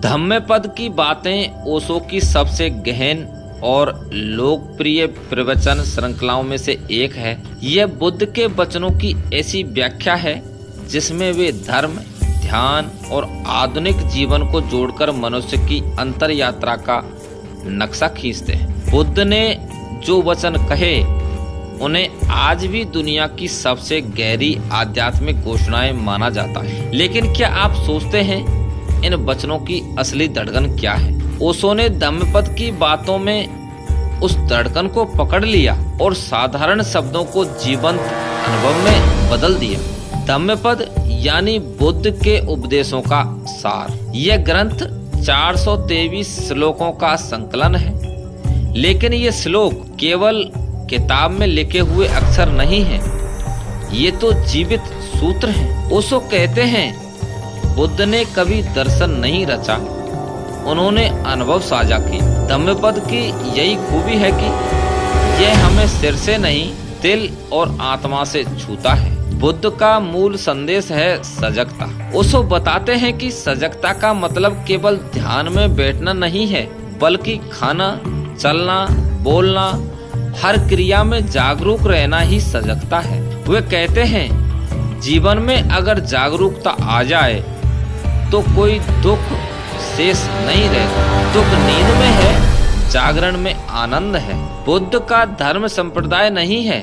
धम्मपद की बातें ओशो की सबसे गहन और लोकप्रिय प्रवचन श्रृंखलाओं में से एक है। यह बुद्ध के वचनों की ऐसी व्याख्या है जिसमें वे धर्म, ध्यान और आधुनिक जीवन को जोड़कर मनुष्य की अंतर यात्रा का नक्शा खींचते हैं। बुद्ध ने जो वचन कहे उन्हें आज भी दुनिया की सबसे गहरी आध्यात्मिक घोषणाएं माना जाता है। लेकिन क्या आप सोचते हैं इन वचनों की असली धड़कन क्या है? ओशो ने धम्मपद की बातों में उस धड़कन को पकड़ लिया और साधारण शब्दों को जीवंत अनुभव में बदल दिया। धम्मपद यानी बुद्ध के उपदेशों का सार। यह ग्रंथ 423 श्लोकों का संकलन है, लेकिन ये श्लोक केवल किताब में लिखे हुए अक्षर नहीं हैं, ये तो जीवित सूत्र हैं। ओशो कहते हैं बुद्ध ने कभी दर्शन नहीं रचा, उन्होंने अनुभव साझा किए। धम्मपद की यही खूबी है कि यह हमें सिर से नहीं दिल और आत्मा से छूता है। बुद्ध का मूल संदेश है सजगता। ओशो बताते हैं कि सजगता का मतलब केवल ध्यान में बैठना नहीं है, बल्कि खाना, चलना, बोलना, हर क्रिया में जागरूक रहना ही सजगता है। वे कहते हैं जीवन में अगर जागरूकता आ जाए तो कोई दुख शेष नहीं रहता। दुख नींद में है, जागरण में आनंद है। बुद्ध का धर्म संप्रदाय नहीं है,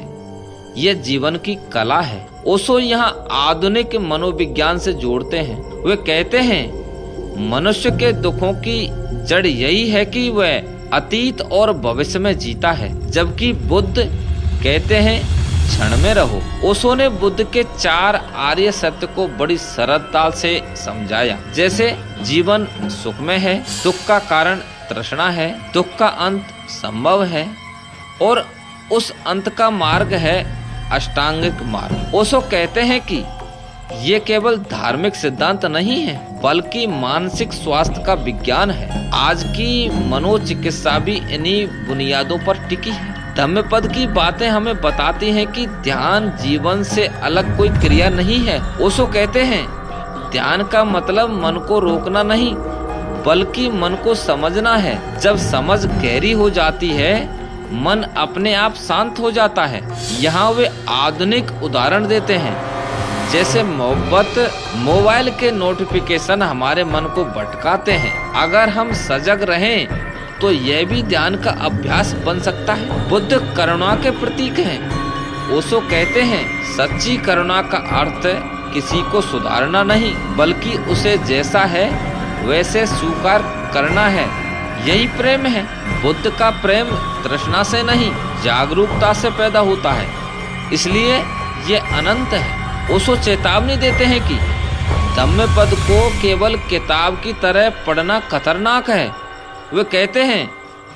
यह जीवन की कला है। ओशो यहाँ आधुनिक मनोविज्ञान से जोड़ते हैं। वे कहते हैं मनुष्य के दुखों की जड़ यही है कि वह अतीत और भविष्य में जीता है, जबकि बुद्ध कहते हैं क्षण में रहो। ओशो ने बुद्ध के 4 आर्य सत्य को बड़ी सरलता से समझाया, जैसे जीवन सुख में है, दुख का कारण तृष्णा है, दुख का अंत संभव है और उस अंत का मार्ग है अष्टांगिक मार्ग। ओशो कहते हैं कि ये केवल धार्मिक सिद्धांत नहीं है, बल्कि मानसिक स्वास्थ्य का विज्ञान है। आज की मनोचिकित्सा भी इन्हीं बुनियादों पर टिकी है। धम्मपद की बातें हमें बताती हैं कि ध्यान जीवन से अलग कोई क्रिया नहीं है। ओशो कहते हैं ध्यान का मतलब मन को रोकना नहीं, बल्कि मन को समझना है। जब समझ गहरी हो जाती है, मन अपने आप शांत हो जाता है। यहाँ वे आधुनिक उदाहरण देते हैं, जैसे मोबाइल के नोटिफिकेशन हमारे मन को भटकाते हैं। अगर हम सजग रहें तो यह भी ध्यान का अभ्यास बन सकता है। बुद्ध करुणा के प्रतीक हैं। ओशो कहते हैं सच्ची करुणा का अर्थ किसी को सुधारना नहीं, बल्कि उसे जैसा है वैसे स्वीकार करना है। यही प्रेम है। बुद्ध का प्रेम तृष्णा से नहीं, जागरूकता से पैदा होता है, इसलिए ये अनंत है। ओशो चेतावनी देते हैं कि धम्मपद को केवल किताब की तरह पढ़ना खतरनाक है। वे कहते हैं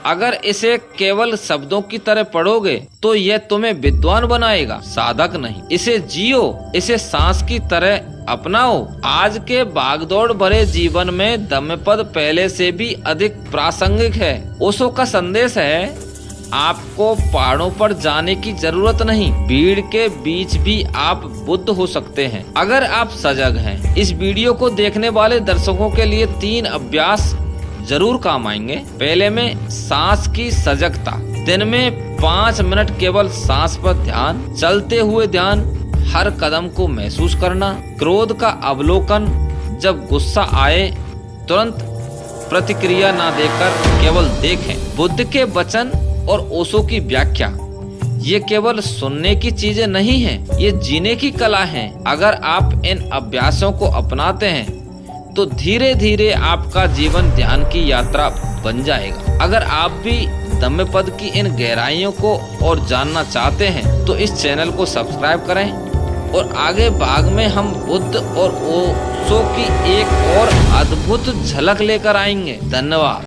अगर इसे केवल शब्दों की तरह पढ़ोगे तो यह तुम्हें विद्वान बनाएगा, साधक नहीं। इसे जियो, इसे सांस की तरह अपनाओ। आज के भागदौड़ भरे जीवन में धम्मपद पहले से भी अधिक प्रासंगिक है। ओशो का संदेश है आपको पहाड़ों पर जाने की जरूरत नहीं, भीड़ के बीच भी आप बुद्ध हो सकते हैं अगर आप सजग हैं। इस वीडियो को देखने वाले दर्शकों के लिए 3 अभ्यास जरूर काम आएंगे। पहले में सांस की सजगता। दिन में 5 मिनट केवल सांस पर ध्यान, चलते हुए ध्यान, हर कदम को महसूस करना। क्रोध का अवलोकन, जब गुस्सा आए तुरंत प्रतिक्रिया ना देकर केवल देखें। बुद्ध के वचन और ओशो की व्याख्या, ये केवल सुनने की चीजें नहीं हैं, ये जीने की कला है। अगर आप इन अभ्यासों को अपनाते हैं तो धीरे धीरे आपका जीवन ध्यान की यात्रा बन जाएगा। अगर आप भी धम्मपद की इन गहराइयों को और जानना चाहते हैं तो इस चैनल को सब्सक्राइब करें और आगे भाग में हम बुद्ध और ओशो की एक और अद्भुत झलक लेकर आएंगे। धन्यवाद।